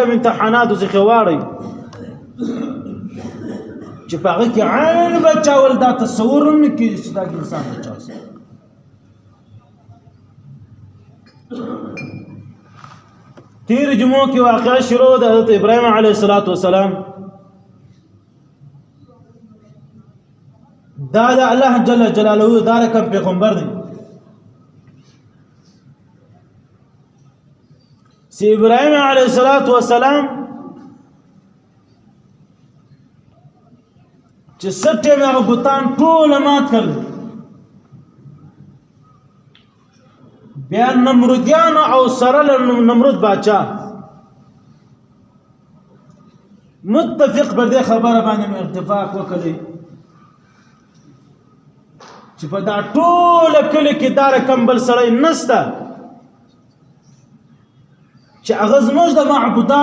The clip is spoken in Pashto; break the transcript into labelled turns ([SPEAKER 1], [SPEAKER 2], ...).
[SPEAKER 1] کم امتحاناتو څخه واړئ چې په هغه کې عین بچاول دا تصور هم نه کېږي چې دا انسان بچا شي. تیر جمعو کې واقعه شروع د حضرت ابراهیم علیه السلام. دا د الله جل جلاله دا رقم پیغمبر دی چې ابراهیم علیه السلام چې سټه مې هغه بوتان ټول مات کړل، بیا نمرودیان او سره نمرود باچا متفق پر دې خبره باندې اتفاق وکړي چې په دا ټول کلی کې دا رقم بل سړی نشته چې هغه زموږ د معبودانو